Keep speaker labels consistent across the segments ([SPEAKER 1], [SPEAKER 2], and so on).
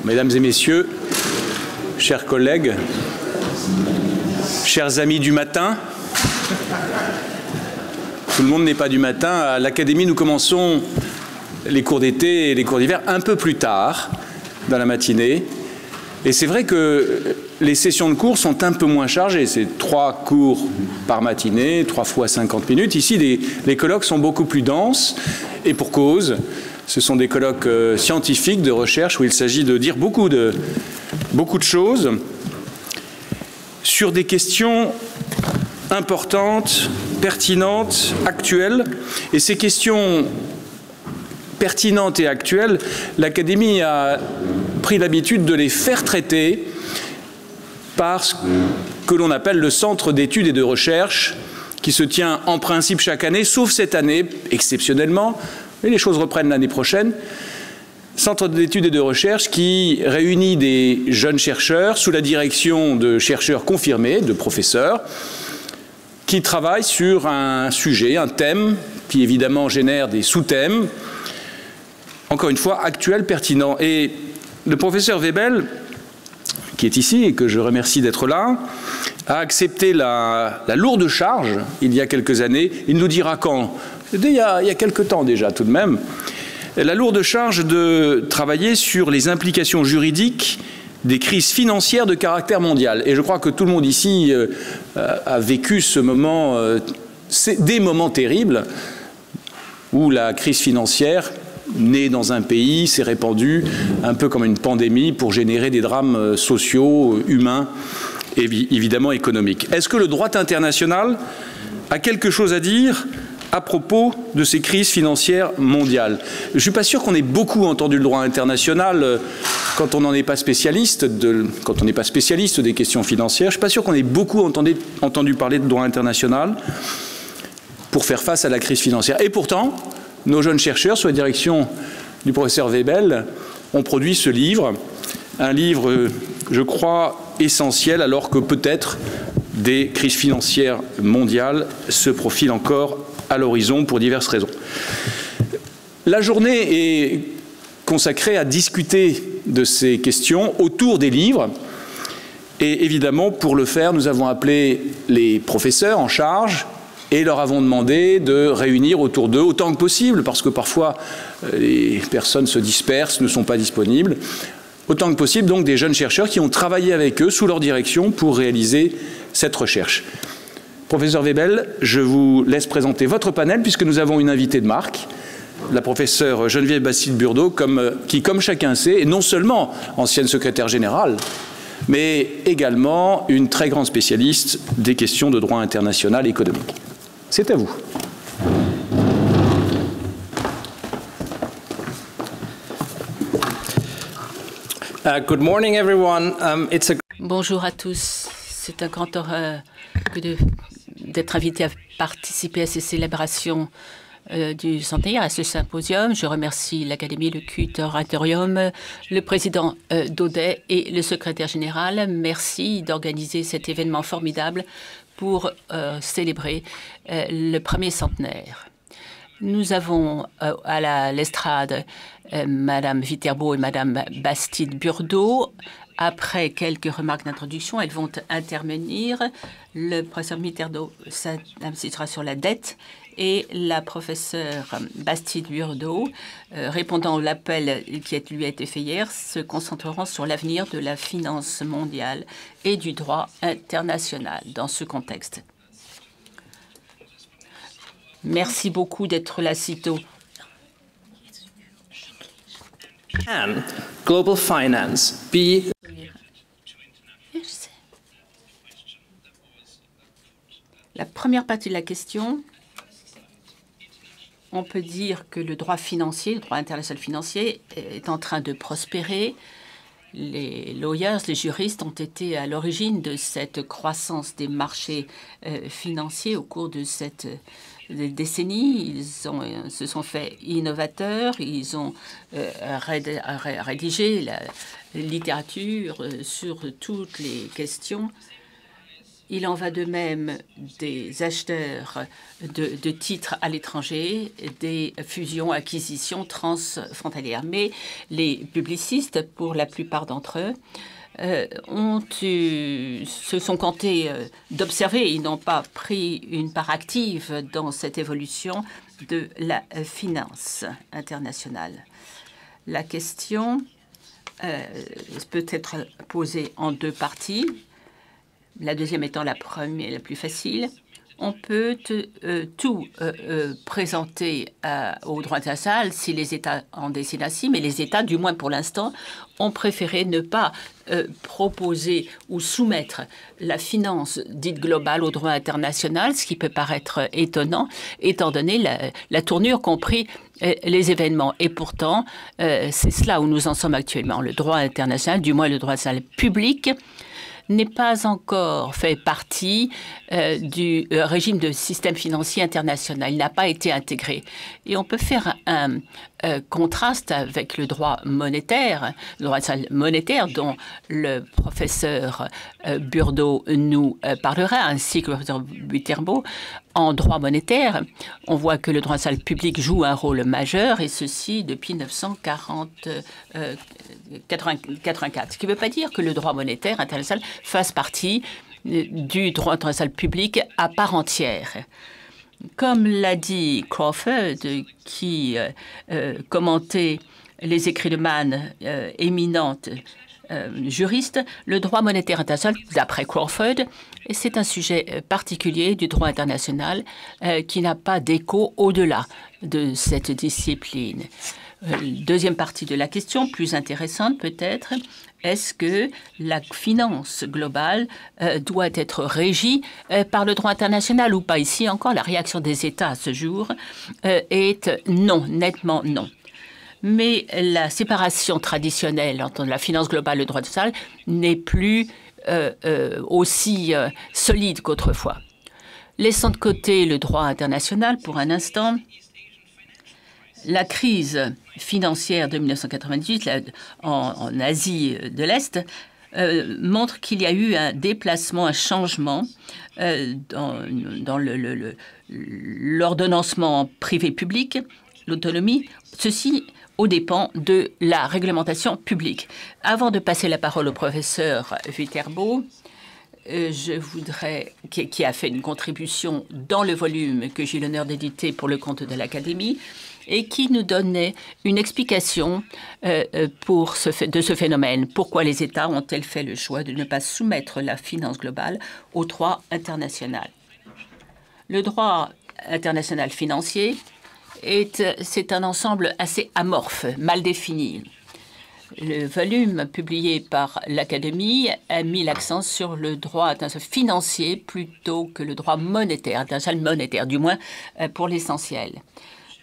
[SPEAKER 1] Mesdames et messieurs, chers collègues, chers amis du matin, tout le monde n'est pas du matin. À l'Académie, nous commençons les cours d'été et les cours d'hiver un peu plus tard dans la matinée. Et c'est vrai que les sessions de cours sont un peu moins chargées. C'est 3 cours par matinée, 3 fois 50 minutes. Ici, les colloques sont beaucoup plus denses. Et pour cause, ce sont des colloques scientifiques de recherche où il s'agit de dire beaucoup de choses sur des questions importantes, pertinentes, actuelles. Et ces questions pertinentes et actuelles, l'Académie a pris l'habitude de les faire traiter par ce que l'on appelle le Centre d'études et de recherche, qui se tient en principe chaque année, sauf cette année, exceptionnellement, mais les choses reprennent l'année prochaine. Centre d'études et de recherche qui réunit des jeunes chercheurs sous la direction de chercheurs confirmés, de professeurs, qui travaillent sur un sujet, un thème, qui évidemment génère des sous-thèmes, encore une fois, actuel, pertinent. Et le professeur Webel, qui est ici et que je remercie d'être là, a accepté la lourde charge, il y a quelques années. Il nous dira quand. Il y a quelques temps déjà, tout de même. La lourde charge de travailler sur les implications juridiques des crises financières de caractère mondial. Et je crois que tout le monde ici a vécu ce moment, des moments terribles où la crise financière, née dans un pays, s'est répandue un peu comme une pandémie pour générer des drames sociaux, humains et évidemment économiques. Est-ce que le droit international a quelque chose à dire à propos de ces crises financières mondiales? Je ne suis pas sûr qu'on ait beaucoup entendu le droit international quand on n'en est pas spécialiste, quand on n'est pas spécialiste des questions financières. Je ne suis pas sûr qu'on ait beaucoup entendu parler de droit international pour faire face à la crise financière. Et pourtant, nos jeunes chercheurs, sous la direction du professeur Webel, ont produit ce livre, un livre, je crois, essentiel, alors que peut-être des crises financières mondiales se profilent encore à l'horizon pour diverses raisons. La journée est consacrée à discuter de ces questions autour des livres. Et évidemment, pour le faire, nous avons appelé les professeurs en charge et leur avons demandé de réunir autour d'eux autant que possible, parce que parfois les personnes se dispersent, ne sont pas disponibles, autant que possible donc des jeunes chercheurs qui ont travaillé avec eux sous leur direction pour réaliser cette recherche. Professeur Webel, je vous laisse présenter votre panel puisque nous avons une invitée de marque, la professeure Geneviève Bastide-Burdeau, qui, comme chacun sait, est non seulement ancienne secrétaire générale, mais également une très grande spécialiste des questions de droit international économique. C'est à vous.
[SPEAKER 2] Good morning, everyone.
[SPEAKER 3] Bonjour à tous. C'est un grand honneur d'être invité à participer à ces célébrations du centenaire, à ce symposium. Je remercie l'Académie, le Curatorium, le président Daudet et le secrétaire général. Merci d'organiser cet événement formidable pour célébrer le premier centenaire. Nous avons à l'estrade Madame Viterbo et Madame Bastide-Burdeau. Après quelques remarques d'introduction, elles vont intervenir. Le professeur Viterbo sera sur la dette et la professeure Bastide-Burdeau, répondant à l'appel qui lui a été fait hier, se concentreront sur l'avenir de la finance mondiale et du droit international dans ce contexte. Merci beaucoup d'être là si tôt.
[SPEAKER 2] Global finance be
[SPEAKER 3] La première partie de la question, on peut dire que le droit financier, le droit international financier, est en train de prospérer. Les lawyers, les juristes ont été à l'origine de cette croissance des marchés financiers au cours de cette décennie. Ils se sont fait innovateurs, ils ont rédigé la littérature sur toutes les questions. Il en va de même des acheteurs de titres à l'étranger, des fusions-acquisitions transfrontalières. Mais les publicistes, pour la plupart d'entre eux, se sont contentés d'observer. Ils n'ont pas pris une part active dans cette évolution de la finance internationale. La question peut être posée en deux parties. La deuxième étant la première, la plus facile. On peut tout présenter au droit international si les États en décident ainsi, mais les États, du moins pour l'instant, ont préféré ne pas proposer ou soumettre la finance dite globale au droit international, ce qui peut paraître étonnant, étant donné la tournure qu'ont pris les événements. Et pourtant, c'est cela où nous en sommes actuellement. Le droit international, du moins le droit international public, n'est pas encore fait partie du régime de système financier international. Il n'a pas été intégré. Et on peut faire un contraste avec le droit monétaire dont le professeur Burdeau nous parlera, ainsi que le professeur Viterbo. En droit monétaire, on voit que le droit international public joue un rôle majeur, et ceci depuis 1984. Ce qui ne veut pas dire que le droit monétaire international fasse partie du droit international public à part entière. Comme l'a dit Crawford, qui commentait les écrits de Mann, éminente juriste, le droit monétaire international, d'après Crawford, et c'est un sujet particulier du droit international qui n'a pas d'écho au-delà de cette discipline. Deuxième partie de la question, plus intéressante peut-être, est-ce que la finance globale doit être régie par le droit international ou pas? Ici encore, la réaction des États à ce jour est non, nettement non. Mais la séparation traditionnelle entre la finance globale et le droit international n'est plus aussi solide qu'autrefois. Laissons de côté le droit international pour un instant. La crise financière de 1998 en Asie de l'Est montre qu'il y a eu un déplacement, un changement dans l'ordonnancement privé-public, l'autonomie, ceci aux dépens de la réglementation publique. Avant de passer la parole au professeur Viterbo, je voudrais, qui a fait une contribution dans le volume que j'ai eu l'honneur d'éditer pour le compte de l'Académie, et qui nous donnait une explication de ce phénomène. Pourquoi les États ont-ils fait le choix de ne pas soumettre la finance globale au droit international? Le droit international financier c'est un ensemble assez amorphe, mal défini. Le volume publié par l'Académie a mis l'accent sur le droit international financier plutôt que le droit monétaire, international monétaire, du moins pour l'essentiel.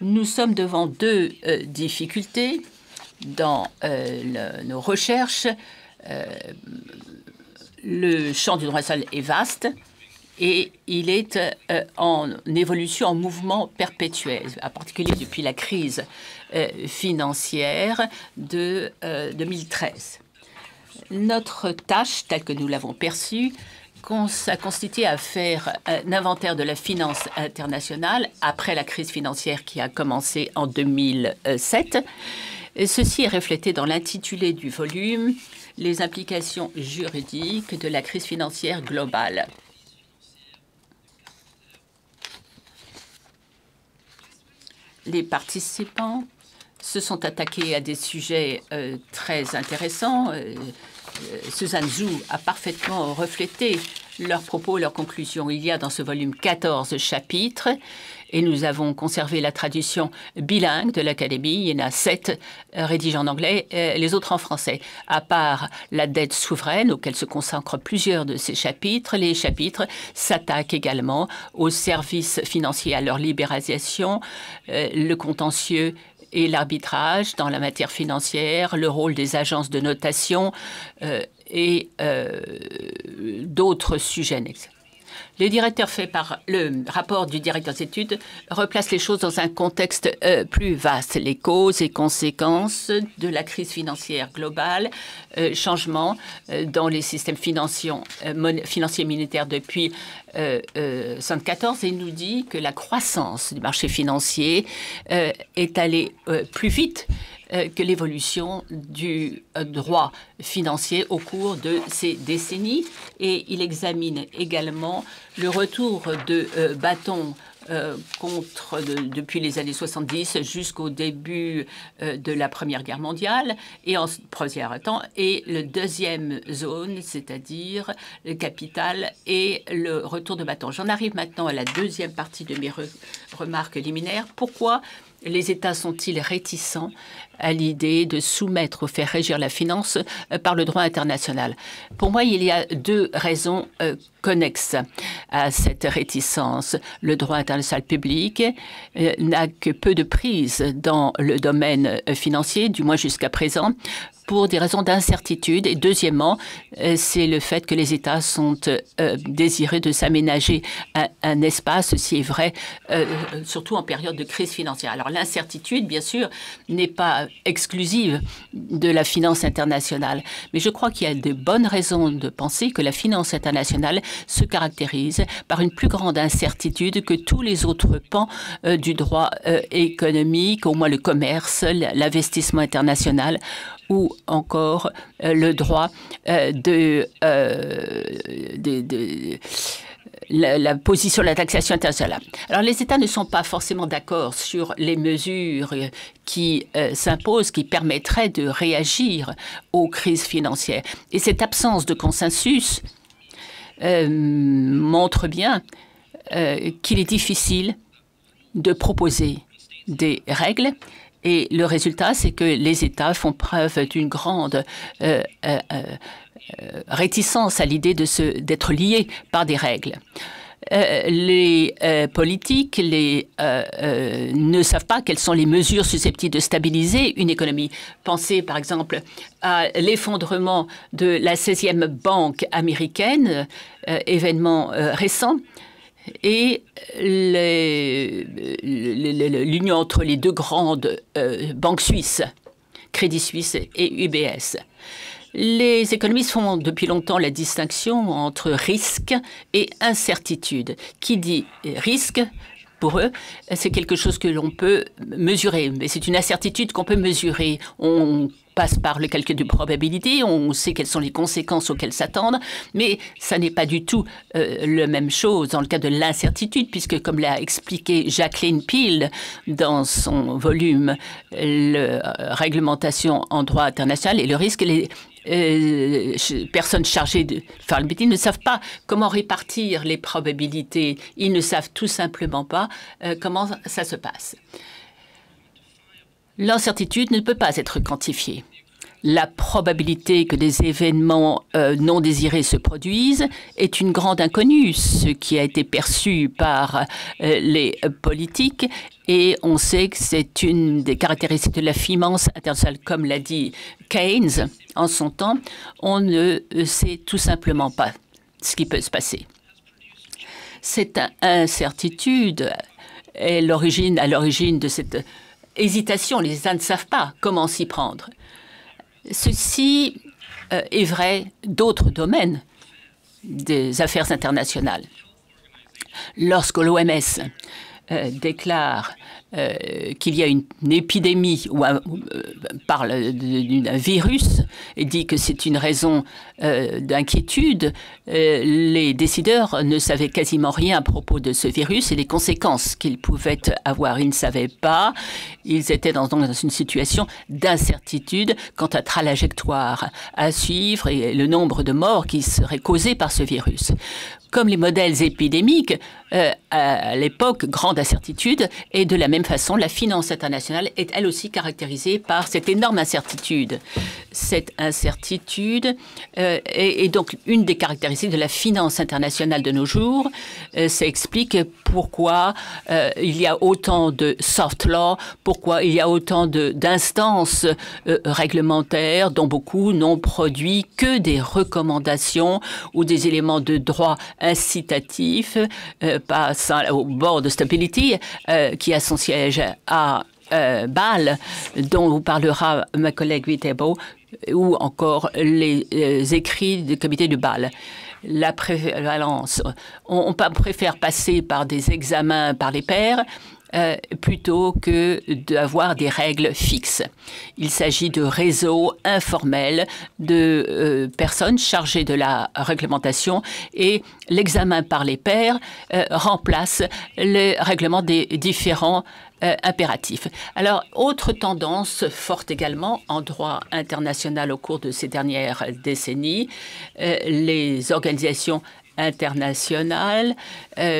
[SPEAKER 3] Nous sommes devant deux difficultés dans nos recherches. Le champ du droit international est vaste et il est en évolution, en mouvement perpétuel, en particulier depuis la crise financière de 2013. Notre tâche, telle que nous l'avons perçue, a consisté à faire un inventaire de la finance internationale après la crise financière qui a commencé en 2007. Ceci est reflété dans l'intitulé du volume, les implications juridiques de la crise financière globale. Les participants se sont attaqués à des sujets très intéressants. Suzanne Zhu a parfaitement reflété leurs propos, leurs conclusions. Il y a dans ce volume 14 chapitres et nous avons conservé la traduction bilingue de l'Académie. Il y en a 7 rédigés en anglais, les autres en français. À part la dette souveraine, auquel se consacrent plusieurs de ces chapitres, les chapitres s'attaquent également aux services financiers, à leur libéralisation, le contentieux et l'arbitrage dans la matière financière, le rôle des agences de notation et d'autres sujets. Le rapport du directeur d'études replace les choses dans un contexte plus vaste. Les causes et conséquences de la crise financière globale, changements dans les systèmes financiers monétaires depuis 1974, et nous dit que la croissance du marché financier est allée plus vite que l'évolution du droit financier au cours de ces décennies. Et il examine également le retour de bâton depuis les années 70 jusqu'au début de la Première Guerre mondiale et en premier temps, et le deuxième zone, c'est-à-dire le capital et le retour de bâton. J'en arrive maintenant à la deuxième partie de mes remarques liminaires. Pourquoi les États sont-ils réticents à l'idée de soumettre ou faire régir la finance par le droit international? Pour moi, il y a deux raisons connexes à cette réticence. Le droit international public n'a que peu de prise dans le domaine financier, du moins jusqu'à présent, pour des raisons d'incertitude. Et deuxièmement, c'est le fait que les États sont désireux de s'aménager un espace. Ceci est vrai, surtout en période de crise financière. Alors l'incertitude, bien sûr, n'est pas exclusive de la finance internationale. Mais je crois qu'il y a de bonnes raisons de penser que la finance internationale se caractérise par une plus grande incertitude que tous les autres pans du droit économique, au moins le commerce, l'investissement international, ou encore le droit la position de la taxation internationale. Alors, les États ne sont pas forcément d'accord sur les mesures qui s'imposent, qui permettraient de réagir aux crises financières. Et cette absence de consensus montre bien qu'il est difficile de proposer des règles. Et le résultat, c'est que les États font preuve d'une grande réticence à l'idée d'être liés par des règles. Les politiques ne savent pas quelles sont les mesures susceptibles de stabiliser une économie. Pensez par exemple à l'effondrement de la 16e banque américaine, événement récent, et l'union entre les deux grandes banques suisses, Crédit Suisse et UBS. Les économistes font depuis longtemps la distinction entre risque et incertitude. Qui dit risque, pour eux, c'est quelque chose que l'on peut mesurer, mais c'est une incertitude qu'on peut mesurer. On passe par le calcul de probabilité, on sait quelles sont les conséquences auxquelles s'attendre, mais ça n'est pas du tout la même chose dans le cas de l'incertitude, puisque comme l'a expliqué Jacqueline Peel dans son volume « Réglementation en droit international et le risque », les personnes chargées de faire le métier ne savent pas comment répartir les probabilités. Ils ne savent tout simplement pas comment ça se passe. L'incertitude ne peut pas être quantifiée. La probabilité que des événements non désirés se produisent est une grande inconnue, ce qui a été perçu par les politiques. Et on sait que c'est une des caractéristiques de la finance internationale, comme l'a dit Keynes en son temps. On ne sait tout simplement pas ce qui peut se passer. Cette incertitude est à l'origine de cette hésitation. Les États ne savent pas comment s'y prendre. Ceci est vrai d'autres domaines des affaires internationales. Lorsque l'OMS déclare qu'il y a une épidémie ou parle d'un virus et dit que c'est une raison d'inquiétude, les décideurs ne savaient quasiment rien à propos de ce virus et les conséquences qu'il pouvait avoir. Ils ne savaient pas. Ils étaient dans une situation d'incertitude quant à la trajectoire à suivre et le nombre de morts qui seraient causés par ce virus. Comme les modèles épidémiques, à l'époque, grande incertitude, et de la même même façon, la finance internationale est elle aussi caractérisée par cette énorme incertitude. Cette incertitude est donc une des caractéristiques de la finance internationale de nos jours. Ça explique pourquoi il y a autant de soft law, pourquoi il y a autant d'instances réglementaires dont beaucoup n'ont produit que des recommandations ou des éléments de droit incitatifs, passant au Board of Stability, qui a son siège à Bâle, dont vous parlera ma collègue Vitebo, ou encore les écrits du comité de Bâle. La prévalence, on préfère passer par des examens par les pairs plutôt que d'avoir des règles fixes. Il s'agit de réseaux informels de personnes chargées de la réglementation et l'examen par les pairs remplace le règlement des différents impératifs. Alors, autre tendance forte également en droit international au cours de ces dernières décennies, les organisations internationales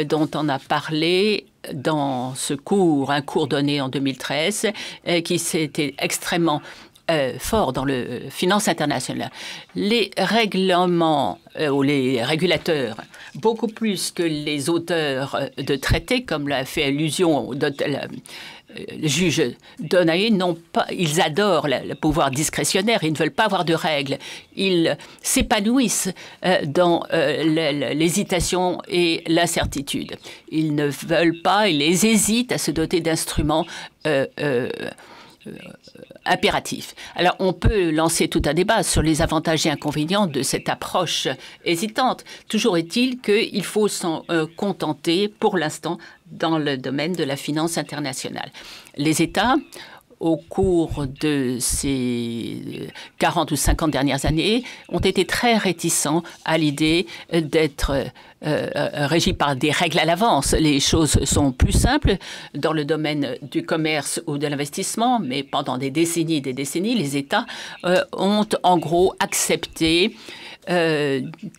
[SPEAKER 3] dont on a parlé dans ce cours, un cours donné en 2013, qui s'était extrêmement fort dans le finance internationale. Les règlements ou les régulateurs, beaucoup plus que les auteurs de traités, comme l'a fait allusion le juge Donaé, ils adorent le pouvoir discrétionnaire, ils ne veulent pas avoir de règles. Ils s'épanouissent dans l'hésitation et l'incertitude. Ils ne veulent pas, ils hésitent à se doter d'instruments impératif. Alors, on peut lancer tout un débat sur les avantages et inconvénients de cette approche hésitante. Toujours est-il qu'il faut s'en contenter pour l'instant dans le domaine de la finance internationale. Les États, au cours de ces 40 ou 50 dernières années, ont été très réticents à l'idée d'être régis par des règles à l'avance. Les choses sont plus simples dans le domaine du commerce ou de l'investissement, mais pendant des décennies et des décennies, les États ont en gros accepté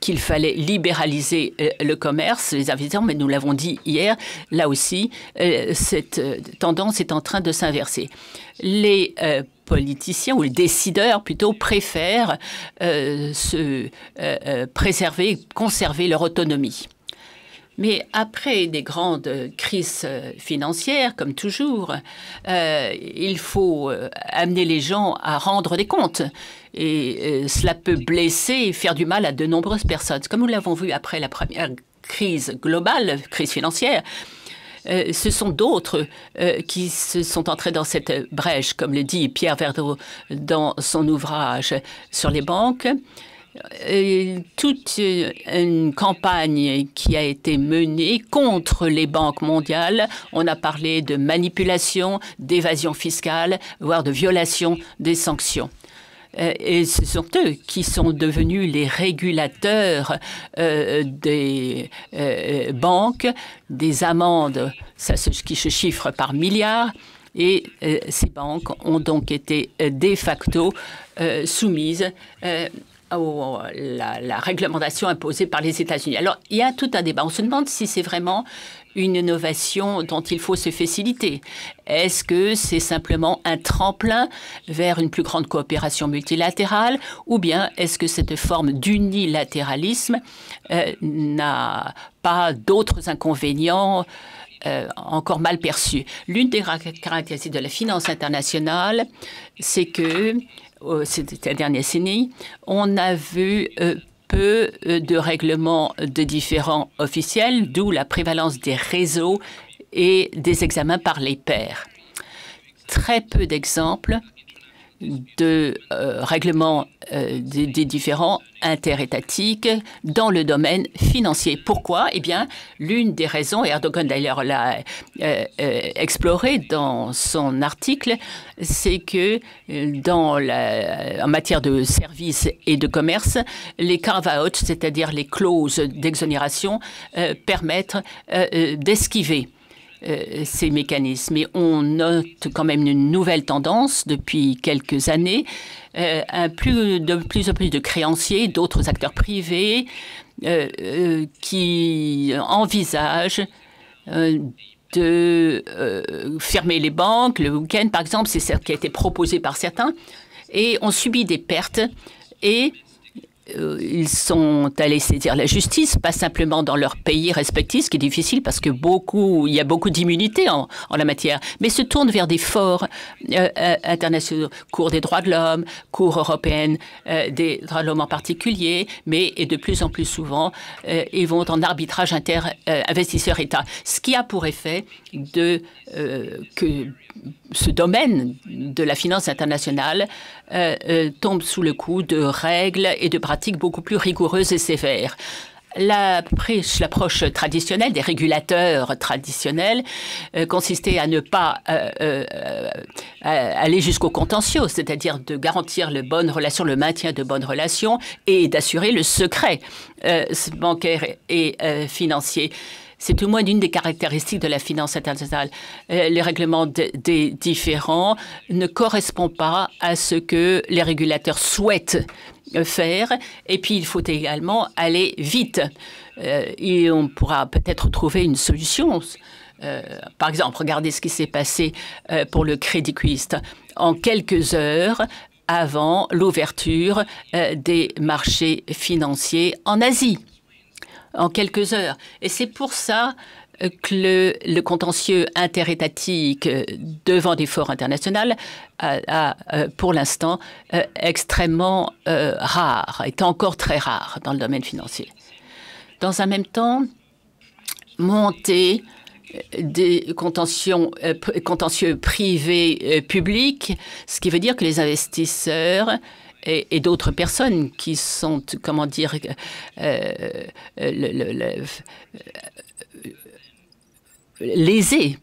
[SPEAKER 3] qu'il fallait libéraliser le commerce, les investissements, mais nous l'avons dit hier, là aussi, cette tendance est en train de s'inverser. Les politiciens, ou les décideurs plutôt, préfèrent préserver, conserver leur autonomie. Mais après des grandes crises financières, comme toujours, il faut amener les gens à rendre des comptes. Et cela peut blesser et faire du mal à de nombreuses personnes. Comme nous l'avons vu après la première crise globale, crise financière, ce sont d'autres qui se sont entrés dans cette brèche, comme le dit Pierre Verdot dans son ouvrage sur les banques. Toute une campagne qui a été menée contre les banques mondiales. On a parlé de manipulation, d'évasion fiscale, voire de violation des sanctions. Et ce sont eux qui sont devenus les régulateurs des banques, des amendes, qui se chiffrent par milliards. Et ces banques ont donc été de facto soumises la réglementation imposée par les États-Unis. Alors, il y a tout un débat. On se demande si c'est vraiment une innovation dont il faut se faciliter. Est-ce que c'est simplement un tremplin vers une plus grande coopération multilatérale ou bien est-ce que cette forme d'unilatéralisme n'a pas d'autres inconvénients encore mal perçus? L'une des caractéristiques de la finance internationale, c'est que cette dernière décennie, on a vu peu de règlements de différents officiels, d'où la prévalence des réseaux et des examens par les pairs. Très peu d'exemples de règlements des différents interétatiques dans le domaine financier. Pourquoi? Eh bien, l'une des raisons, et Erdogan d'ailleurs l'a exploré dans son article, c'est que en matière de services et de commerce, les carve-out, c'est-à-dire les clauses d'exonération, permettent d'esquiver ces mécanismes. Et on note quand même une nouvelle tendance depuis quelques années, de plus en plus de créanciers, d'autres acteurs privés qui envisagent de fermer les banques le week-end, par exemple. C'est ce qui a été proposé par certains. Et on subit des pertes et ils sont allés saisir la justice, pas simplement dans leur pays respectif, ce qui est difficile parce que il y a beaucoup d'immunité en la matière, mais se tournent vers des forts internationaux, Cour des droits de l'homme, Cour européenne des droits de l'homme en particulier, et de plus en plus souvent, ils vont en arbitrage investisseur-État, ce qui a pour effet que ce domaine de la finance internationale tombe sous le coup de règles et de pratiques beaucoup plus rigoureuses et sévères. L'approche traditionnelle des régulateurs traditionnels consistait à ne pas aller jusqu'au contentieux, c'est-à-dire de garantir le maintien de bonnes relations et d'assurer le secret bancaire et financier. C'est au moins une des caractéristiques de la finance internationale. Les règlements des différends ne correspondent pas à ce que les régulateurs souhaitent faire. Et puis, il faut également aller vite. Et on pourra peut-être trouver une solution. Par exemple, regardez ce qui s'est passé pour le Credit Suisse. En quelques heures, avant l'ouverture des marchés financiers en Asie. En quelques heures. Et c'est pour ça que le contentieux interétatique devant des forums internationaux pour l'instant, extrêmement rare, est encore très rare dans le domaine financier. Dans un même temps, monter des contentieux privés publics, ce qui veut dire que les investisseurs et d'autres personnes qui sont, comment dire, lésées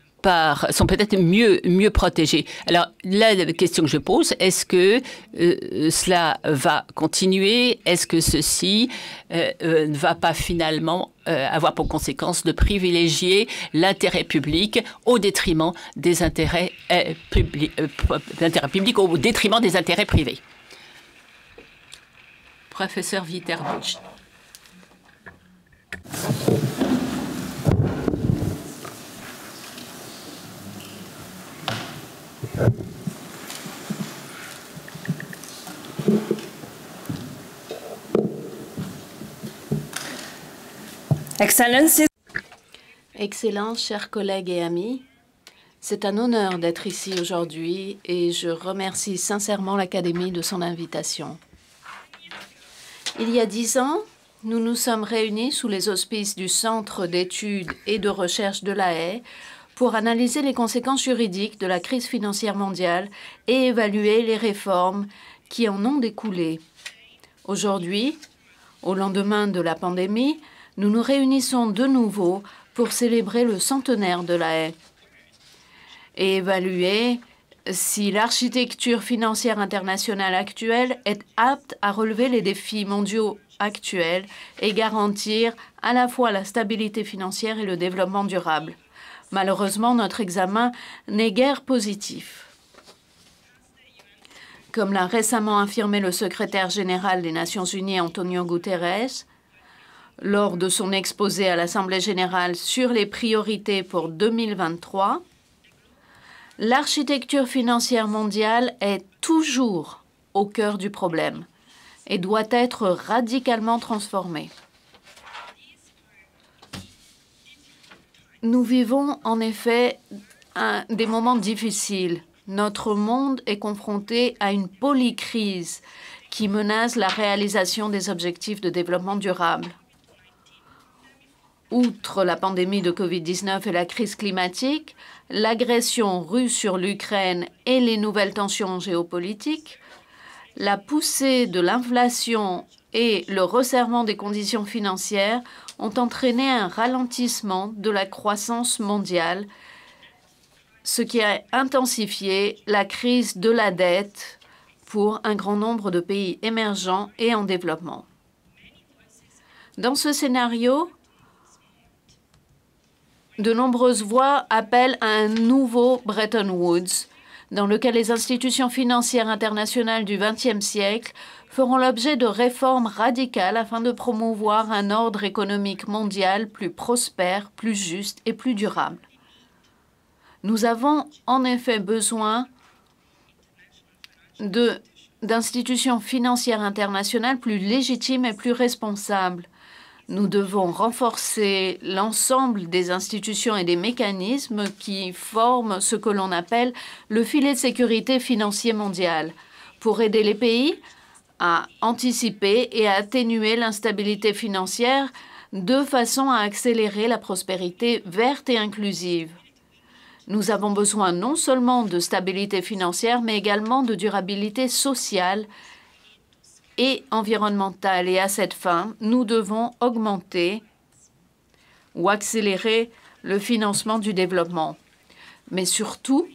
[SPEAKER 3] sont peut-être mieux protégées. Alors, la question que je pose, est-ce que cela va continuer? Est-ce que ceci ne va pas finalement avoir pour conséquence de privilégier l'intérêt public au détriment des intérêts publics, au détriment des intérêts privés? Professeur Viterbuch.
[SPEAKER 4] Excellences, chers collègues et amis, c'est un honneur d'être ici aujourd'hui et je remercie sincèrement l'Académie de son invitation. Il y a 10 ans, nous nous sommes réunis sous les auspices du Centre d'études et de recherche de La Haye pour analyser les conséquences juridiques de la crise financière mondiale et évaluer les réformes qui en ont découlé. Aujourd'hui, au lendemain de la pandémie, nous nous réunissons de nouveau pour célébrer le centenaire de La Haye et évaluer si l'architecture financière internationale actuelle est apte à relever les défis mondiaux actuels et garantir à la fois la stabilité financière et le développement durable. Malheureusement, notre examen n'est guère positif. Comme l'a récemment affirmé le secrétaire général des Nations Unies, Antonio Guterres, lors de son exposé à l'Assemblée générale sur les priorités pour 2023, l'architecture financière mondiale est toujours au cœur du problème et doit être radicalement transformée. Nous vivons en effet des moments difficiles. Notre monde est confronté à une polycrise qui menace la réalisation des objectifs de développement durable. Outre la pandémie de Covid-19 et la crise climatique, l'agression russe sur l'Ukraine et les nouvelles tensions géopolitiques, la poussée de l'inflation et le resserrement des conditions financières ont entraîné un ralentissement de la croissance mondiale, ce qui a intensifié la crise de la dette pour un grand nombre de pays émergents et en développement. Dans ce scénario, de nombreuses voix appellent à un nouveau Bretton Woods, dans lequel les institutions financières internationales du XXe siècle feront l'objet de réformes radicales afin de promouvoir un ordre économique mondial plus prospère, plus juste et plus durable. Nous avons en effet besoin d'institutions financières internationales plus légitimes et plus responsables. Nous devons renforcer l'ensemble des institutions et des mécanismes qui forment ce que l'on appelle le filet de sécurité financier mondial pour aider les pays à anticiper et à atténuer l'instabilité financière de façon à accélérer la prospérité verte et inclusive. Nous avons besoin non seulement de stabilité financière, mais également de durabilité sociale et environnementale. Et à cette fin, nous devons augmenter ou accélérer le financement du développement. Mais surtout,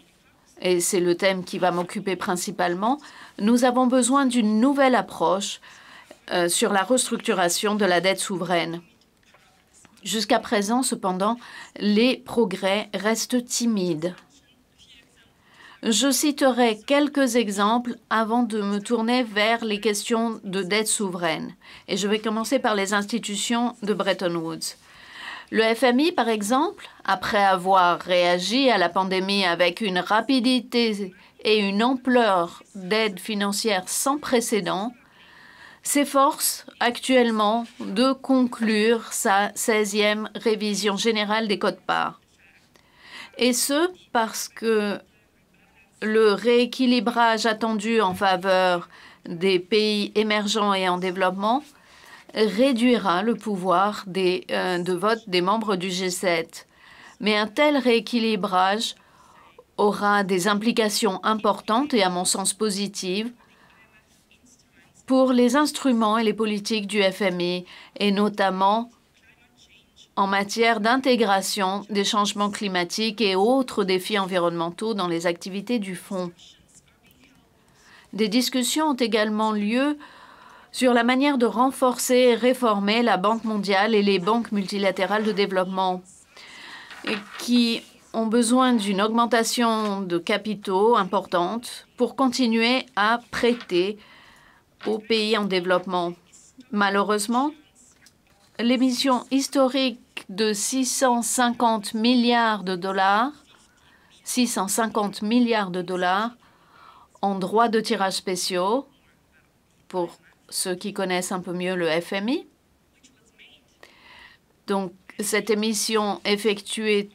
[SPEAKER 4] et c'est le thème qui va m'occuper principalement, nous avons besoin d'une nouvelle approche sur la restructuration de la dette souveraine. Jusqu'à présent, cependant, les progrès restent timides. Je citerai quelques exemples avant de me tourner vers les questions de dette souveraine. Et je vais commencer par les institutions de Bretton Woods. Le FMI, par exemple, après avoir réagi à la pandémie avec une rapidité et une ampleur d'aide financière sans précédent, s'efforce actuellement de conclure sa 16e révision générale des quotes-parts. Et ce, parce que le rééquilibrage attendu en faveur des pays émergents et en développement réduira le pouvoir de vote des membres du G7. Mais un tel rééquilibrage aura des implications importantes et, à mon sens, positives pour les instruments et les politiques du FMI, et notamment en matière d'intégration des changements climatiques et autres défis environnementaux dans les activités du fonds. Des discussions ont également lieu sur la manière de renforcer et réformer la Banque mondiale et les banques multilatérales de développement, qui ont besoin d'une augmentation de capitaux importante pour continuer à prêter aux pays en développement. Malheureusement, l'émission historique de 650 milliards de dollars en droits de tirage spéciaux, pour ceux qui connaissent un peu mieux le FMI. Donc, cette émission effectuée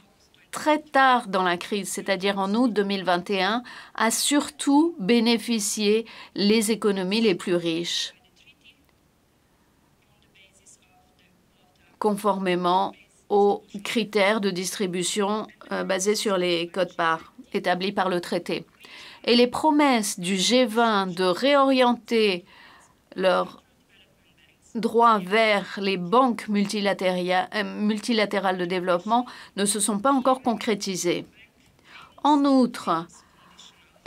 [SPEAKER 4] très tard dans la crise, c'est-à-dire en août 2021, a surtout bénéficié les économies les plus riches, conformément aux critères de distribution basés sur les quotes-parts établis par le traité. Et les promesses du G20 de réorienter leurs droits vers les banques multilatérales de développement ne se sont pas encore concrétisées. En outre,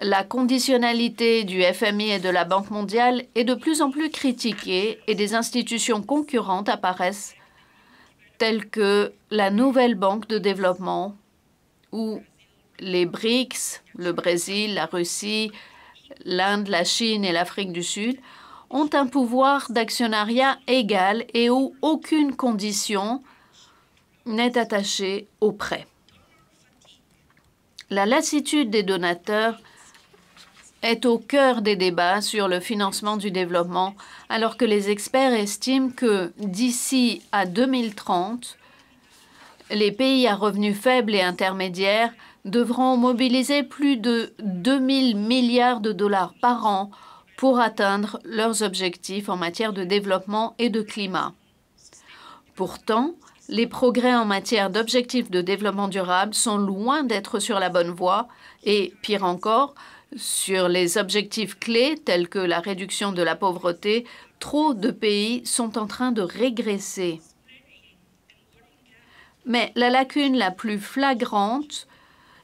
[SPEAKER 4] la conditionnalité du FMI et de la Banque mondiale est de plus en plus critiquée et des institutions concurrentes apparaissent telles que la nouvelle banque de développement où les BRICS, le Brésil, la Russie, l'Inde, la Chine et l'Afrique du Sud ont un pouvoir d'actionnariat égal et où aucune condition n'est attachée au prêt. La lassitude des donateurs est au cœur des débats sur le financement du développement, alors que les experts estiment que d'ici à 2030, les pays à revenus faibles et intermédiaires devront mobiliser plus de 2 000 milliards de dollars par an pour atteindre leurs objectifs en matière de développement et de climat. Pourtant, les progrès en matière d'objectifs de développement durable sont loin d'être sur la bonne voie et, pire encore, sur les objectifs clés tels que la réduction de la pauvreté, trop de pays sont en train de régresser. Mais la lacune la plus flagrante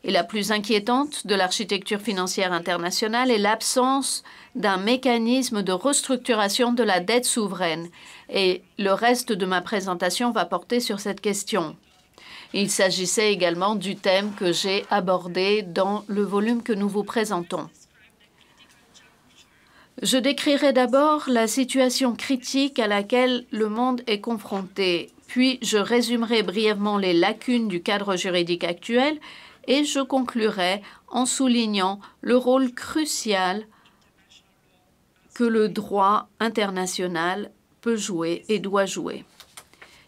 [SPEAKER 4] et la plus inquiétante de l'architecture financière internationale est l'absence d'un mécanisme de restructuration de la dette souveraine. Et le reste de ma présentation va porter sur cette question. Il s'agissait également du thème que j'ai abordé dans le volume que nous vous présentons. Je décrirai d'abord la situation critique à laquelle le monde est confronté, puis je résumerai brièvement les lacunes du cadre juridique actuel Et je conclurai en soulignant le rôle crucial que le droit international peut jouer et doit jouer.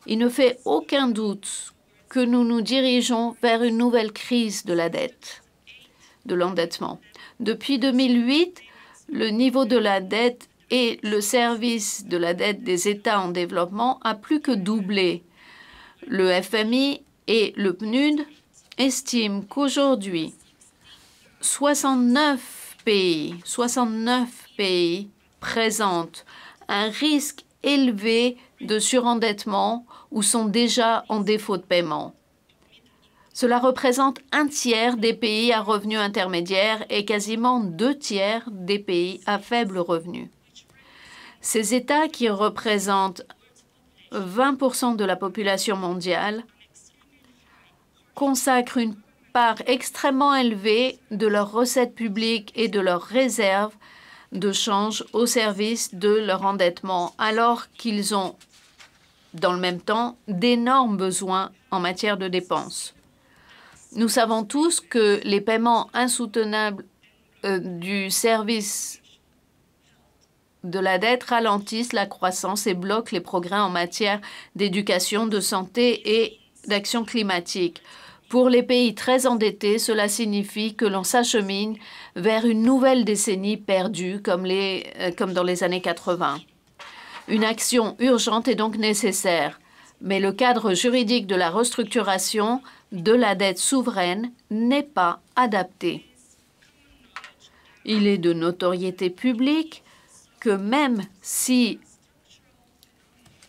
[SPEAKER 4] Il ne fait aucun doute que nous nous dirigeons vers une nouvelle crise de la dette, de l'endettement. Depuis 2008, le niveau de la dette et le service de la dette des États en développement a plus que doublé. Le FMI et le PNUD estiment qu'aujourd'hui, 69 pays présentent un risque élevé de surendettement ou sont déjà en défaut de paiement. Cela représente un tiers des pays à revenus intermédiaires et quasiment 2 tiers des pays à faible revenu. Ces États, qui représentent 20% de la population mondiale, consacrent une part extrêmement élevée de leurs recettes publiques et de leurs réserves de change au service de leur endettement, alors qu'ils ont, dans le même temps, d'énormes besoins en matière de dépenses. Nous savons tous que les paiements insoutenables du service de la dette ralentissent la croissance et bloquent les progrès en matière d'éducation, de santé et d'action climatique. Pour les pays très endettés, cela signifie que l'on s'achemine vers une nouvelle décennie perdue comme dans les années 80. Une action urgente est donc nécessaire, mais le cadre juridique de la restructuration de la dette souveraine n'est pas adapté. Il est de notoriété publique que même si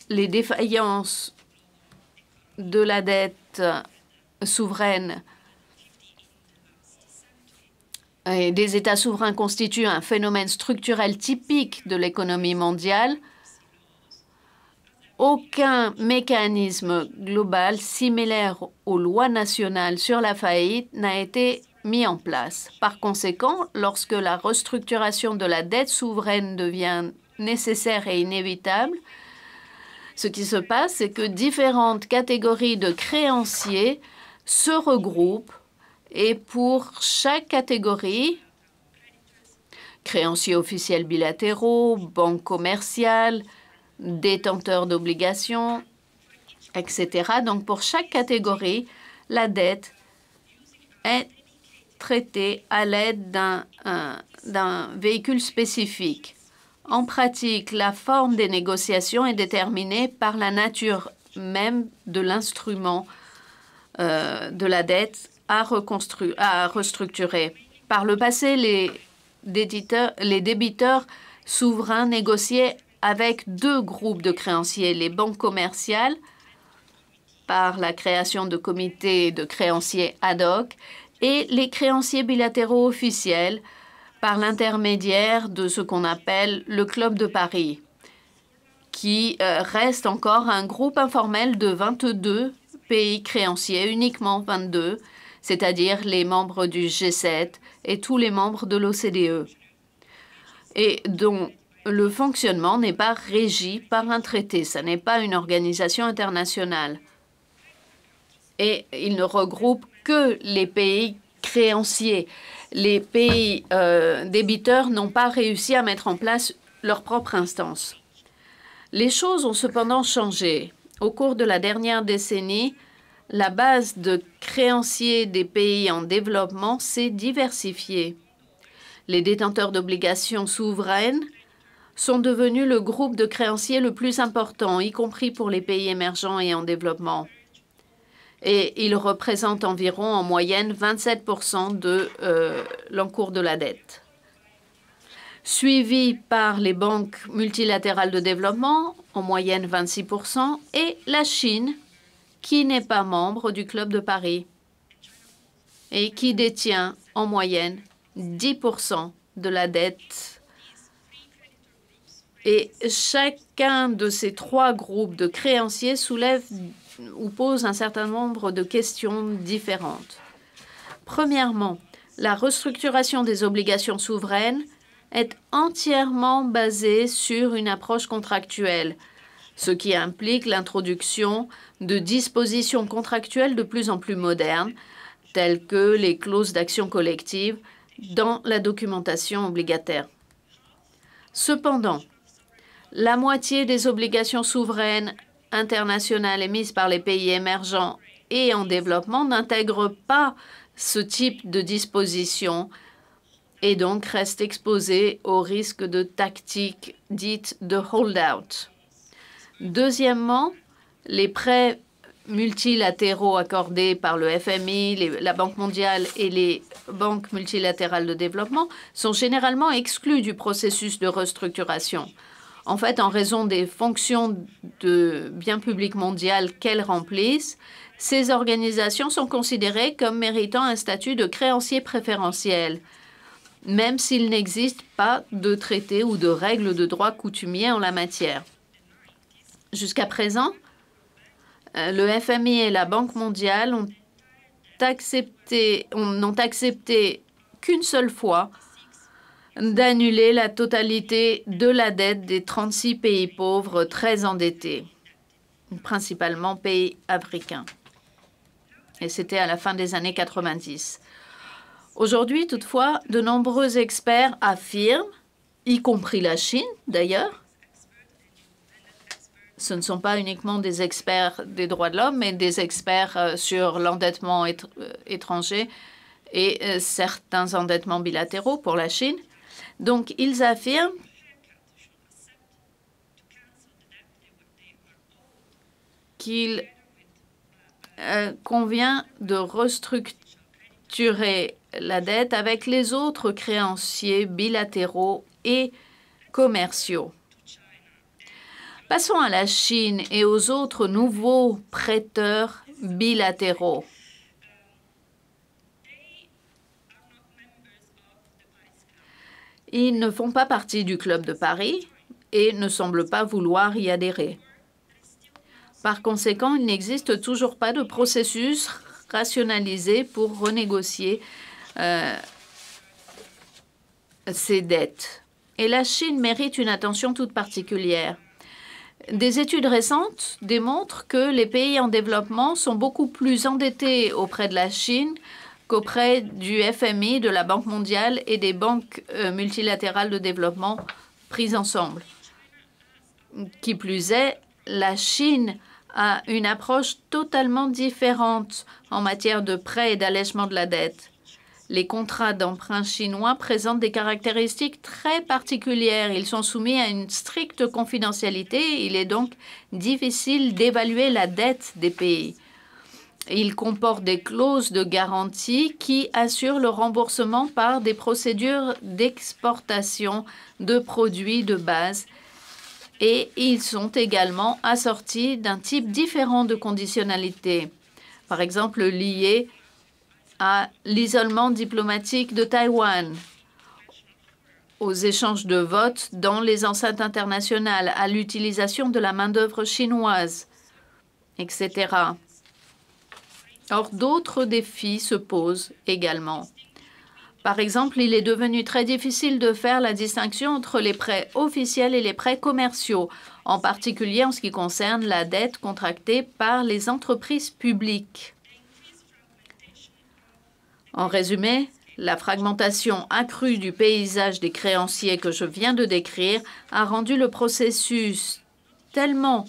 [SPEAKER 4] les défaillances de la dette souveraine et des États souverains constituent un phénomène structurel typique de l'économie mondiale, aucun mécanisme global similaire aux lois nationales sur la faillite n'a été mis en place. Par conséquent, lorsque la restructuration de la dette souveraine devient nécessaire et inévitable, ce qui se passe, c'est que différentes catégories de créanciers se regroupent et pour chaque catégorie, créanciers officiels bilatéraux, banques commerciales, détenteurs d'obligations, etc. Donc, pour chaque catégorie, la dette est traitée à l'aide d'un véhicule spécifique. En pratique, la forme des négociations est déterminée par la nature même de l'instrument de la dette à restructurer. Par le passé, les débiteurs souverains négociaient avec 2 groupes de créanciers, les banques commerciales, par la création de comités de créanciers ad hoc, et les créanciers bilatéraux officiels, par l'intermédiaire de ce qu'on appelle le Club de Paris, qui reste encore un groupe informel de 22 pays créanciers, uniquement 22, c'est-à-dire les membres du G7 et tous les membres de l'OCDE, et dont le fonctionnement n'est pas régi par un traité. Ce n'est pas une organisation internationale. Et il ne regroupe que les pays créanciers. Les pays débiteurs n'ont pas réussi à mettre en place leur propre instance. Les choses ont cependant changé. Au cours de la dernière décennie, la base de créanciers des pays en développement s'est diversifiée. Les détenteurs d'obligations souveraines sont devenus le groupe de créanciers le plus important, y compris pour les pays émergents et en développement. Et ils représentent environ en moyenne 27% de l'encours de la dette. Suivi par les banques multilatérales de développement, en moyenne 26%, et la Chine, qui n'est pas membre du Club de Paris et qui détient en moyenne 10% de la dette. Et chacun de ces 3 groupes de créanciers soulève ou pose un certain nombre de questions différentes. Premièrement, la restructuration des obligations souveraines est entièrement basée sur une approche contractuelle, ce qui implique l'introduction de dispositions contractuelles de plus en plus modernes, telles que les clauses d'action collective dans la documentation obligataire. Cependant, la moitié des obligations souveraines internationales émises par les pays émergents et en développement n'intègrent pas ce type de disposition et donc restent exposées au risque de tactiques dites de hold-out. Deuxièmement, les prêts multilatéraux accordés par le FMI, la Banque mondiale et les banques multilatérales de développement sont généralement exclus du processus de restructuration. En fait, en raison des fonctions de bien public mondial qu'elles remplissent, ces organisations sont considérées comme méritant un statut de créancier préférentiel, même s'il n'existe pas de traité ou de règles de droit coutumier en la matière. Jusqu'à présent, le FMI et la Banque mondiale n'ont accepté qu'une seule fois d'annuler la totalité de la dette des 36 pays pauvres très endettés, principalement pays africains. Et c'était à la fin des années 90. Aujourd'hui, toutefois, de nombreux experts affirment, y compris la Chine d'ailleurs, ce ne sont pas uniquement des experts des droits de l'homme, mais des experts sur l'endettement étranger et certains endettements bilatéraux pour la Chine. Donc, ils affirment qu'il convient de restructurer la dette avec les autres créanciers bilatéraux et commerciaux. Passons à la Chine et aux autres nouveaux prêteurs bilatéraux. Ils ne font pas partie du Club de Paris et ne semblent pas vouloir y adhérer. Par conséquent, il n'existe toujours pas de processus rationalisé pour renégocier ces dettes. Et la Chine mérite une attention toute particulière. Des études récentes démontrent que les pays en développement sont beaucoup plus endettés auprès de la Chine qu'auprès du FMI, de la Banque mondiale et des banques multilatérales de développement prises ensemble. Qui plus est, la Chine a une approche totalement différente en matière de prêts et d'allègement de la dette. Les contrats d'emprunt chinois présentent des caractéristiques très particulières. Ils sont soumis à une stricte confidentialité. Il est donc difficile d'évaluer la dette des pays. Ils comportent des clauses de garantie qui assurent le remboursement par des procédures d'exportation de produits de base. Et ils sont également assortis d'un type différent de conditionnalité, par exemple lié à l'isolement diplomatique de Taïwan, aux échanges de votes dans les enceintes internationales, à l'utilisation de la main-d'œuvre chinoise, etc. Or, d'autres défis se posent également. Par exemple, il est devenu très difficile de faire la distinction entre les prêts officiels et les prêts commerciaux, en particulier en ce qui concerne la dette contractée par les entreprises publiques. En résumé, la fragmentation accrue du paysage des créanciers que je viens de décrire a rendu le processus tellement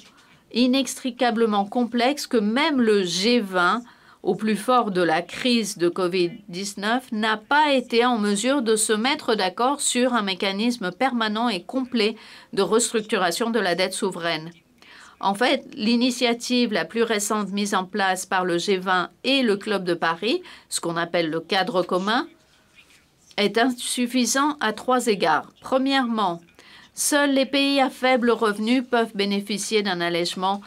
[SPEAKER 4] inextricablement complexe que même le G20, au plus fort de la crise de Covid-19, n'a pas été en mesure de se mettre d'accord sur un mécanisme permanent et complet de restructuration de la dette souveraine. En fait, l'initiative la plus récente mise en place par le G20 et le Club de Paris, ce qu'on appelle le cadre commun, est insuffisant à 3 égards. Premièrement, seuls les pays à faible revenu peuvent bénéficier d'un allègement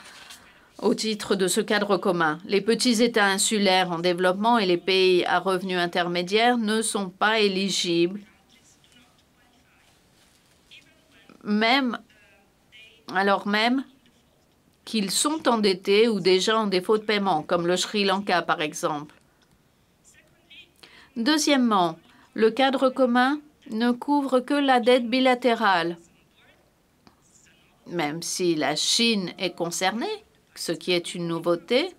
[SPEAKER 4] au titre de ce cadre commun. Les petits États insulaires en développement et les pays à revenus intermédiaires ne sont pas éligibles, alors même qu'ils sont endettés ou déjà en défaut de paiement, comme le Sri Lanka par exemple. Deuxièmement, le cadre commun ne couvre que la dette bilatérale. Même si la Chine est concernée, ce qui est une nouveauté,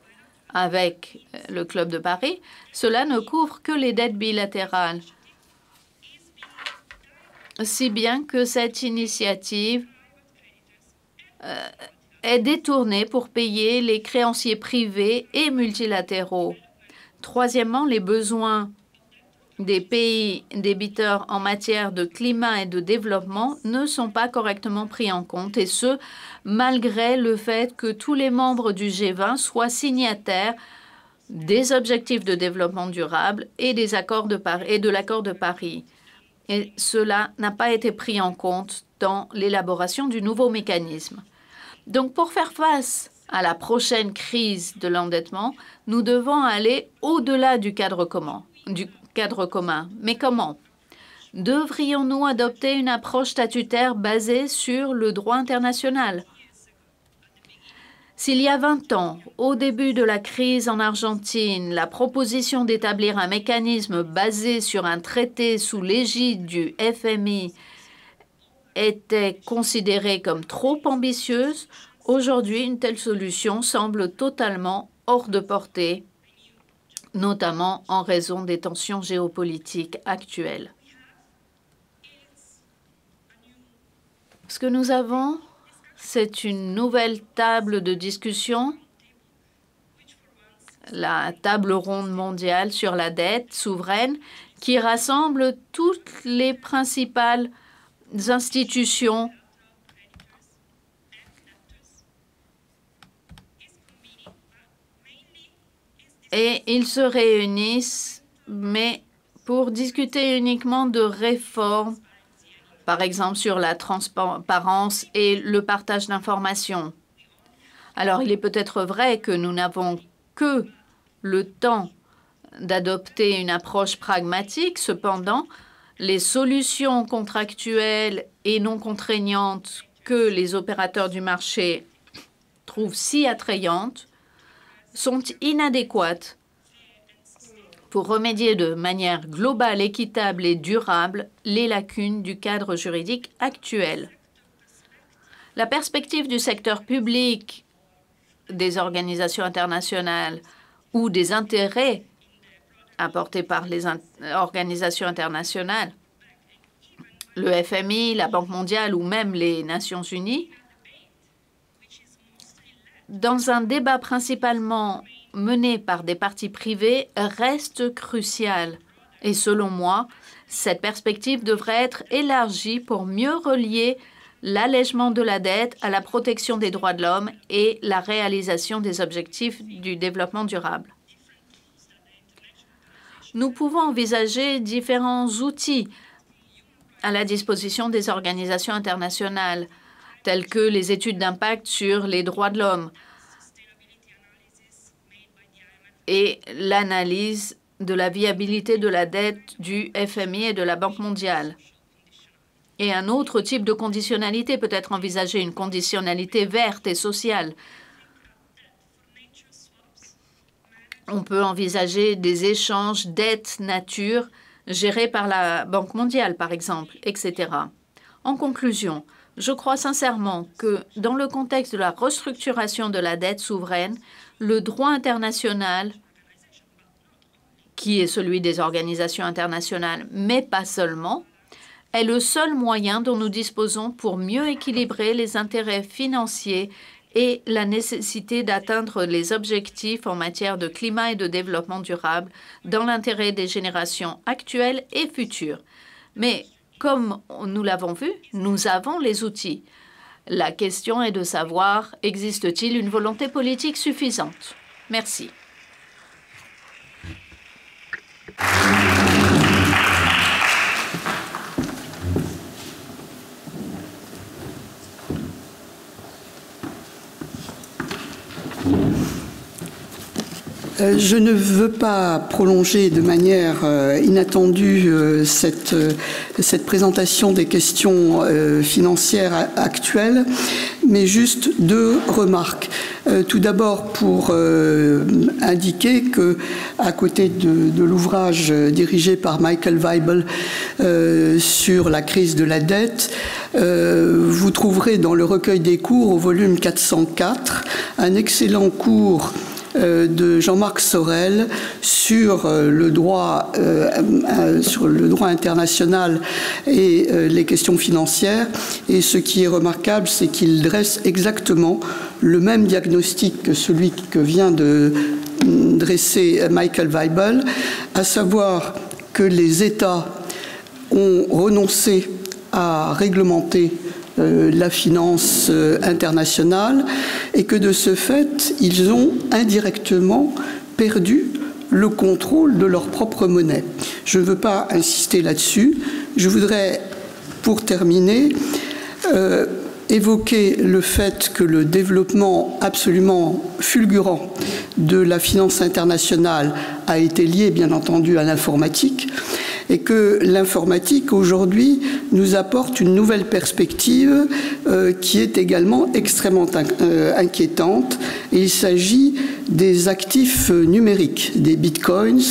[SPEAKER 4] avec le Club de Paris, cela ne couvre que les dettes bilatérales. Si bien que cette initiative est détournée pour payer les créanciers privés et multilatéraux. Troisièmement, les besoins des pays débiteurs en matière de climat et de développement ne sont pas correctement pris en compte, et ce, malgré le fait que tous les membres du G20 soient signataires des objectifs de développement durable et des accords de Paris, et de l'accord de Paris. Et cela n'a pas été pris en compte dans l'élaboration du nouveau mécanisme. Donc, pour faire face à la prochaine crise de l'endettement, nous devons aller au-delà du cadre commun. Mais comment? Devrions-nous adopter une approche statutaire basée sur le droit international? S'il y a 20 ans, au début de la crise en Argentine, la proposition d'établir un mécanisme basé sur un traité sous l'égide du FMI était considérée comme trop ambitieuse, aujourd'hui, une telle solution semble totalement hors de portée, notamment en raison des tensions géopolitiques actuelles. Ce que nous avons, c'est une nouvelle table de discussion, la table ronde mondiale sur la dette souveraine, qui rassemble toutes les principales institutions et ils se réunissent, mais pour discuter uniquement de réformes, par exemple sur la transparence et le partage d'informations. Alors, il est peut-être vrai que nous n'avons que le temps d'adopter une approche pragmatique. Cependant, les solutions contractuelles et non contraignantes que les opérateurs du marché trouvent si attrayantes sont inadéquates pour remédier de manière globale, équitable et durable les lacunes du cadre juridique actuel. La perspective du secteur public, des organisations internationales ou des intérêts apportés par les organisations internationales, le FMI, la Banque mondiale ou même les Nations unies, dans un débat principalement mené par des partis privés, reste crucial. Et selon moi, cette perspective devrait être élargie pour mieux relier l'allègement de la dette à la protection des droits de l'homme et la réalisation des objectifs du développement durable. Nous pouvons envisager différents outils à la disposition des organisations internationales, telles que les études d'impact sur les droits de l'homme et l'analyse de la viabilité de la dette du FMI et de la Banque mondiale. Et un autre type de conditionnalité peut être envisagé, une conditionnalité verte et sociale. On peut envisager des échanges dette nature gérés par la Banque mondiale, par exemple, etc. En conclusion, je crois sincèrement que dans le contexte de la restructuration de la dette souveraine, le droit international, qui est celui des organisations internationales, mais pas seulement, est le seul moyen dont nous disposons pour mieux équilibrer les intérêts financiers et la nécessité d'atteindre les objectifs en matière de climat et de développement durable dans l'intérêt des générations actuelles et futures. Mais comme nous l'avons vu, nous avons les outils. La question est de savoir, existe-t-il une volonté politique suffisante? Merci.
[SPEAKER 5] Je ne veux pas prolonger de manière inattendue cette présentation des questions financières actuelles, mais juste deux remarques. Tout d'abord, pour indiquer que, à côté de l'ouvrage dirigé par Michael Weibel sur la crise de la dette, vous trouverez dans le recueil des cours au volume 404 un excellent cours de Jean-Marc Sorel sur le droit international et les questions financières. Et ce qui est remarquable, c'est qu'il dresse exactement le même diagnostic que celui que vient de dresser Michael Weibel, à savoir que les États ont renoncé à réglementer la finance internationale et que de ce fait, ils ont indirectement perdu le contrôle de leur propre monnaie. Je ne veux pas insister là-dessus. Je voudrais, pour terminer, évoquer le fait que le développement absolument fulgurant de la finance internationale a été lié, bien entendu, à l'informatique, et que l'informatique, aujourd'hui, nous apporte une nouvelle perspective qui est également extrêmement inquiétante. Et il s'agit des actifs numériques, des bitcoins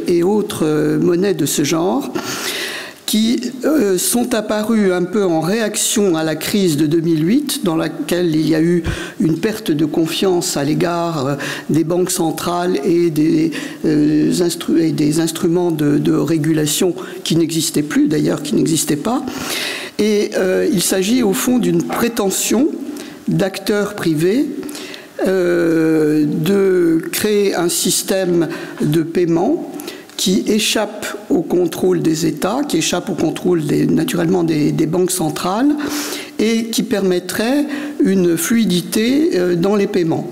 [SPEAKER 5] et autres monnaies de ce genre, qui sont apparus un peu en réaction à la crise de 2008, dans laquelle il y a eu une perte de confiance à l'égard des banques centrales et des instruments de régulation qui n'existaient plus, d'ailleurs qui n'existaient pas. Et il s'agit au fond d'une prétention d'acteurs privés de créer un système de paiement qui échappe au contrôle des États, qui échappe au contrôle naturellement des banques centrales et qui permettrait une fluidité dans les paiements.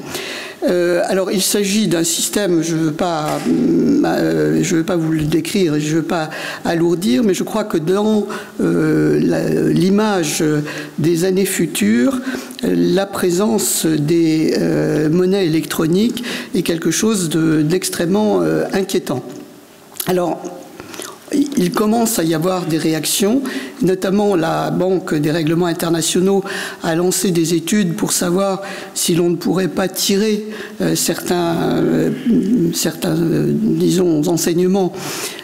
[SPEAKER 5] Alors il s'agit d'un système, je ne veux pas vous le décrire, je ne veux pas alourdir, mais je crois que dans l'image des années futures, la présence des monnaies électroniques est quelque chose d'extrêmement inquiétant. Alors, il commence à y avoir des réactions, notamment la Banque des règlements internationaux a lancé des études pour savoir si l'on ne pourrait pas tirer certains disons, enseignements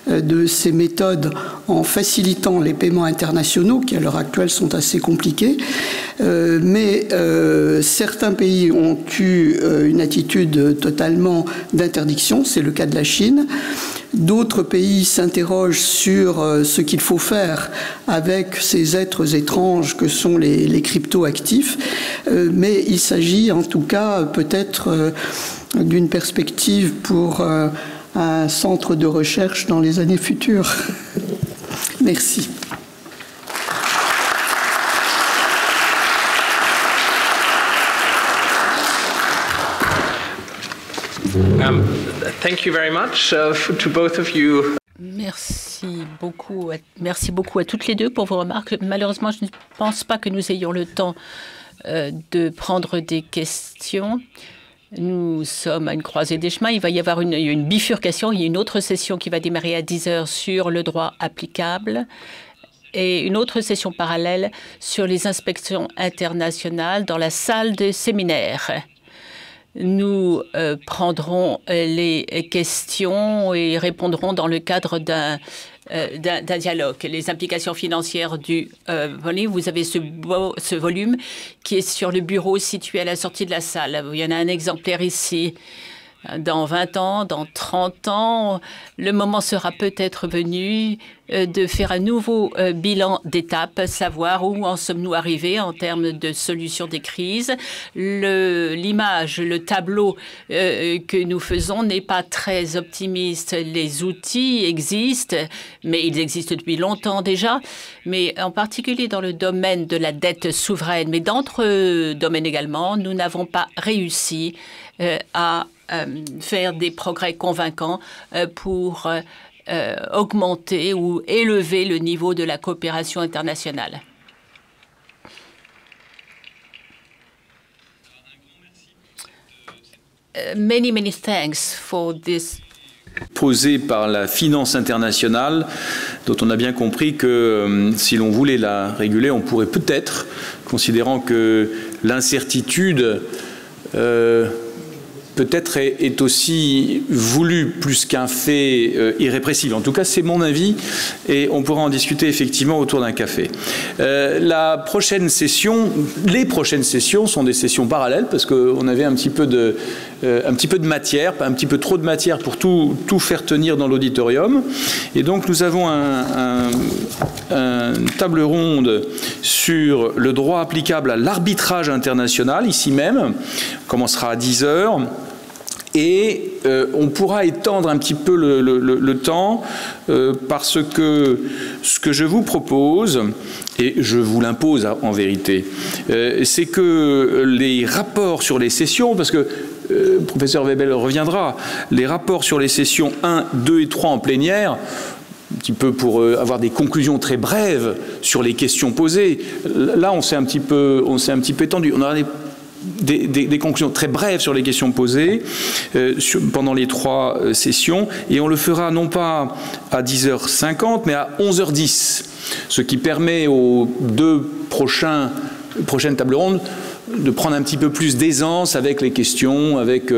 [SPEAKER 5] de ces méthodes en facilitant les paiements internationaux, qui à l'heure actuelle sont assez compliqués. Mais certains pays ont eu une attitude totalement d'interdiction, c'est le cas de la Chine. D'autres pays s'interrogent sur ce qu'il faut faire avec ces êtres étranges que sont les crypto-actifs, mais il s'agit en tout cas peut-être d'une perspective pour un centre de recherche dans les années futures. Merci.
[SPEAKER 2] Thank you very much to both of you.
[SPEAKER 3] Merci beaucoup à toutes les deux pour vos remarques. Malheureusement, je ne pense pas que nous ayons le temps de prendre des questions. Nous sommes à une croisée des chemins. Il va y avoir une bifurcation. Il y a une autre session qui va démarrer à 10 heures sur le droit applicable et une autre session parallèle sur les inspections internationales dans la salle de séminaire. Nous prendrons les questions et répondrons dans le cadre d'un dialogue. Les implications financières du volume, vous avez ce volume qui est sur le bureau situé à la sortie de la salle. Il y en a un exemplaire ici. Dans 20 ans, dans 30 ans, le moment sera peut-être venu de faire un nouveau bilan d'étape, savoir où en sommes-nous arrivés en termes de solution des crises. L'image, le tableau que nous faisons n'est pas très optimiste. Les outils existent, mais ils existent depuis longtemps déjà, mais en particulier dans le domaine de la dette souveraine, mais dans d'autres domaines également, nous n'avons pas réussi à faire des progrès convaincants pour augmenter ou élever le niveau de la coopération internationale. Many thanks for this.
[SPEAKER 1] Posée par la finance internationale, dont on a bien compris que si l'on voulait la réguler, on pourrait peut-être, considérant que l'incertitude peut-être est aussi voulu plus qu'un fait irrépressible. En tout cas, c'est mon avis et on pourra en discuter effectivement autour d'un café. La prochaine session, les prochaines sessions sont des sessions parallèles parce qu'on avait un petit peu de matière, un petit peu trop de matière pour tout faire tenir dans l'auditorium. Et donc nous avons une table ronde sur le droit applicable à l'arbitrage international, ici même. On commencera à 10 h. Et on pourra étendre un petit peu le temps parce que ce que je vous propose, et je vous l'impose en vérité, c'est que les rapports sur les sessions, parce que le professeur Webel reviendra, les rapports sur les sessions 1, 2 et 3 en plénière, un petit peu pour avoir des conclusions très brèves sur les questions posées. Là, on s'est un petit peu étendu. On aura des conclusions très brèves sur les questions posées pendant les 3 sessions, et on le fera non pas à 10h50 mais à 11h10, ce qui permet aux 2 prochaines tables rondes de prendre un petit peu plus d'aisance avec les questions, avec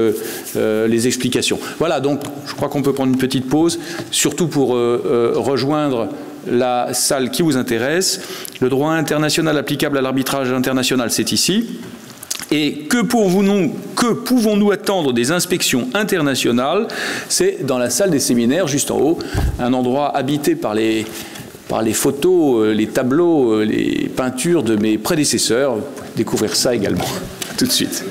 [SPEAKER 1] les explications. Voilà, donc je crois qu'on peut prendre une petite pause, surtout pour rejoindre la salle qui vous intéresse. Le droit international applicable à l'arbitrage international, c'est ici. Et que pouvons-nous attendre des inspections internationales? C'est dans la salle des séminaires, juste en haut, un endroit habité par les photos, les tableaux, les peintures de mes prédécesseurs. Vous pouvez découvrir ça également. Tout de suite.